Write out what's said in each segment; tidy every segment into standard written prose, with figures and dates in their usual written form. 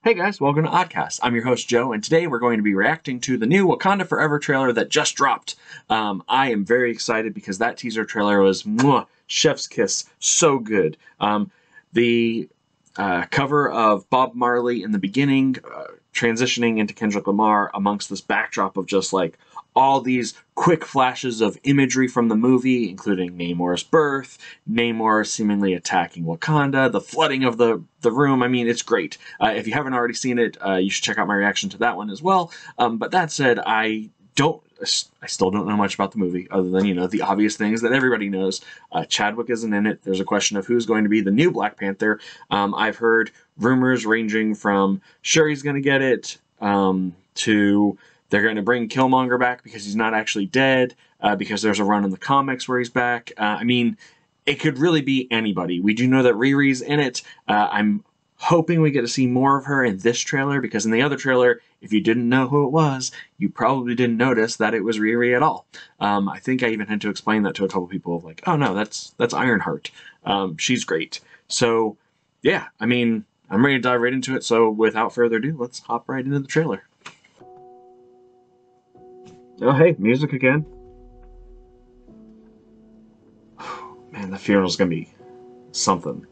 Hey guys, welcome to Oddcast. I'm your host Joe, and today we're going to be reacting to the new Wakanda Forever trailer that just dropped. I am very excited because that teaser trailer was chef's kiss, so good. The cover of Bob Marley in the beginning, transitioning into Kendrick Lamar amongst this backdrop of just like all these quick flashes of imagery from the movie, including Namor's birth, Namor seemingly attacking Wakanda, the flooding of the room. I mean, it's great. If you haven't already seen it, you should check out my reaction to that one as well. But that said, I still don't know much about the movie, other than, the obvious things that everybody knows. Chadwick isn't in it. There's a question of who's going to be the new Black Panther. I've heard rumors ranging from Shuri's going to get it, to they're going to bring Killmonger back because he's not actually dead, because there's a run in the comics where he's back. I mean, it could really be anybody. We do know that Riri's in it. I'm hoping we get to see more of her in this trailer, because in the other trailer, if you didn't know who it was, you probably didn't notice that it was Riri at all. I think I even had to explain that to a couple people, like, oh no, that's Ironheart. She's great. So, yeah, I mean, I'm ready to dive right into it, so without further ado, let's hop right into the trailer. Oh, hey, music again. Man, the funeral's gonna be something.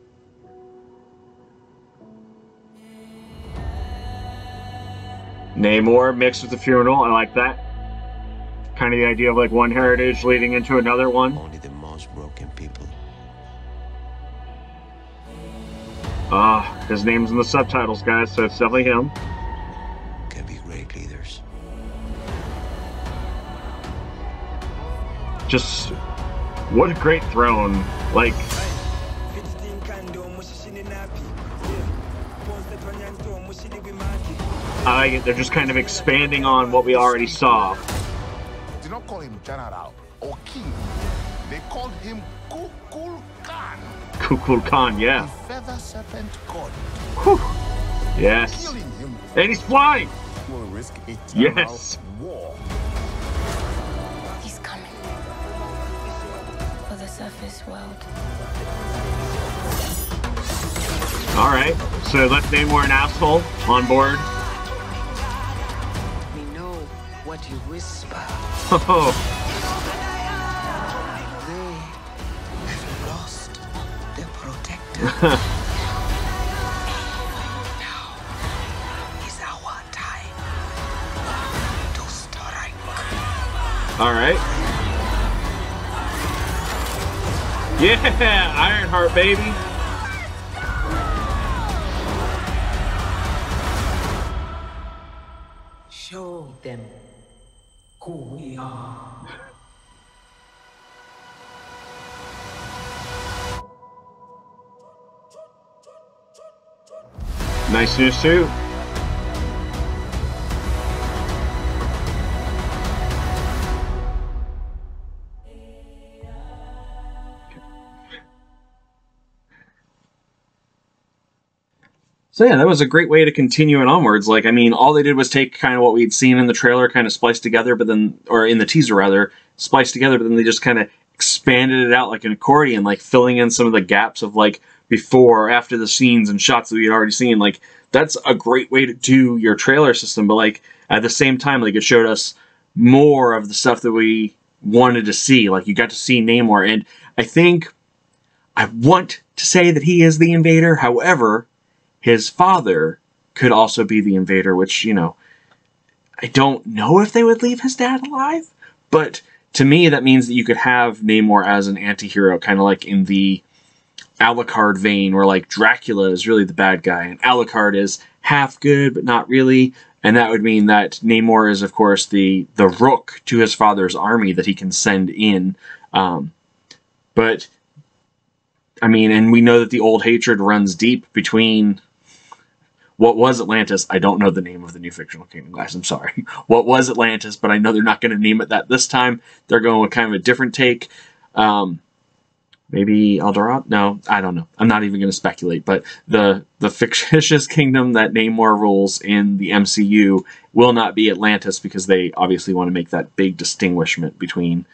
Namor mixed with the funeral, I like that. Kind of the idea of like one heritage leading into another one. Only the most broken people. His name's in the subtitles, guys, so it's definitely him. Can be great leaders. Just, what a great throne. Like, I like it. They're just kind of expanding on what we already saw. They did not call him General or King. They called him Kukul Khan. Kukul Khan, yeah. The feather serpent god. Whew. Yes. Killing him And he's flying! will risk eternal Yes. war. He's coming for the surface world. Alright, so let's Namor an asshole on board. We know what you whisper. Oh, They have lost their protector. Now is our time to strike. alright. Yeah, Ironheart, baby. Show them who we are. Nice new suit. So yeah, that was a great way to continue it onwards. Like, I mean, all they did was take kind of what we'd seen in the trailer, kind of spliced together, but then, or in the teaser rather, spliced together, but then they just kind of expanded it out like an accordion, like filling in some of the gaps of like before or after the scenes and shots that we had already seen. Like, that's a great way to do your trailer system, but like at the same time, like it showed us more of the stuff that we wanted to see. Like, you got to see Namor, and I want to say that he is the invader. However, his father could also be the invader, which, I don't know if they would leave his dad alive, but to me, that means that you could have Namor as an anti-hero, kind of like in the Alucard vein, where like Dracula is really the bad guy, and Alucard is half good, but not really, and that would mean that Namor is, of course, the rook to his father's army that he can send in, but, I mean, and we know that the old hatred runs deep between what was Atlantis. I don't know the name of the new fictional kingdom, guys. I'm sorry. What was Atlantis, but I know they're not going to name it that this time. They're going with kind of a different take. Maybe El Dorado? No, I don't know. I'm not even going to speculate. But the fictitious kingdom that Namor rules in the MCU will not be Atlantis, because they obviously want to make that big distinguishment between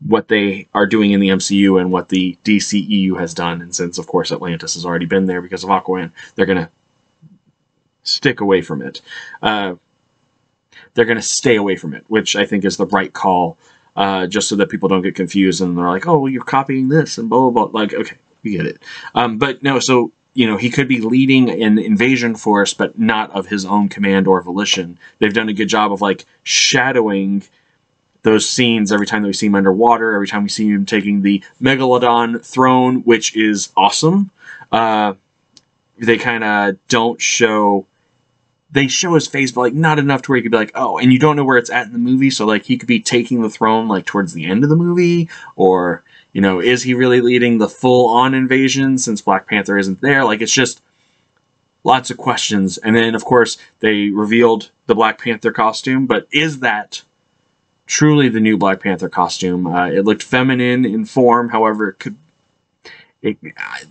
what they are doing in the MCU and what the DCEU has done. And since, of course, Atlantis has already been there because of Aquaman, they're going to stick away from it. They're going to stay away from it, which I think is the right call, just so that people don't get confused and they're like, oh, well, you're copying this and blah, blah, blah. Like, okay, you get it. But no, so, you know, he could be leading an invasion force, but not of his own command or volition. They've done a good job of, like, shadowing those scenes every time that we see him underwater, every time we see him taking the Megalodon throne, which is awesome. They kind of don't show... They show his face, but, like, not enough to where you could be like, oh, and you don't know where it's at in the movie, so, like, he could be taking the throne, like, towards the end of the movie, or, you know, is he really leading the full-on invasion since Black Panther isn't there? Like, it's just lots of questions. And then, of course, they revealed the Black Panther costume, but is that truly the new Black Panther costume? It looked feminine in form, however, it could...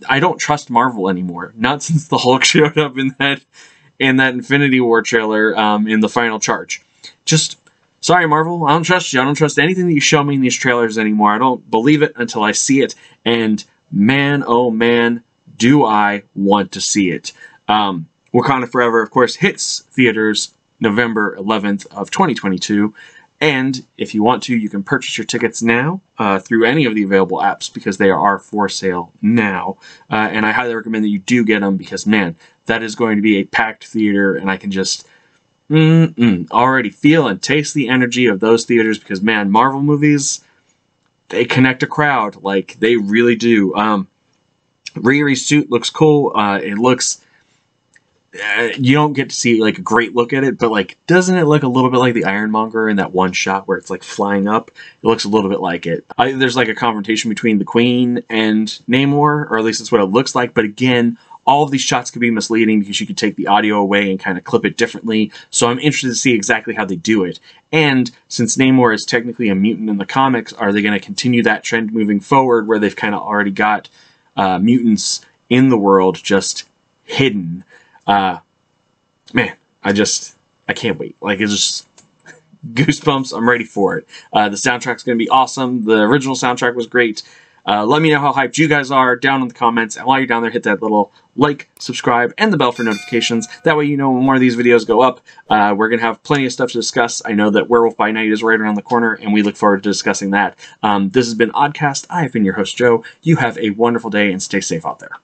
I don't trust Marvel anymore. Not since the Hulk showed up in that Infinity War trailer in the final charge. Just, sorry, Marvel, I don't trust you. I don't trust anything that you show me in these trailers anymore. I don't believe it until I see it. And man, oh man, do I want to see it. Wakanda Forever, of course, hits theaters November 11th of 2022. And if you want to, you can purchase your tickets now through any of the available apps because they are for sale now. And I highly recommend that you do get them because, man, that is going to be a packed theater, and I can just already feel and taste the energy of those theaters because, man, Marvel movies, they connect a crowd. Like, they really do. Riri's suit looks cool. It looks... you don't get to see, like, a great look at it, but, like, doesn't it look a little bit like the Ironmonger in that one shot where it's, like, flying up? It looks a little bit like it. There's, like, a confrontation between the Queen and Namor, or at least that's what it looks like, but again, all of these shots could be misleading because you could take the audio away and kind of clip it differently, so I'm interested to see exactly how they do it. And since Namor is technically a mutant in the comics, are they going to continue that trend moving forward where they've kind of already got mutants in the world just hidden? Man, I can't wait. Like, it's just goosebumps. I'm ready for it. The soundtrack's going to be awesome. The original soundtrack was great. Let me know how hyped you guys are down in the comments. And while you're down there, hit that little like, subscribe, and the bell for notifications. That way you know when more of these videos go up. We're going to have plenty of stuff to discuss. I know that Werewolf by Night is right around the corner, and we look forward to discussing that. This has been Oddcast. I have been your host, Joe. You have a wonderful day, and stay safe out there.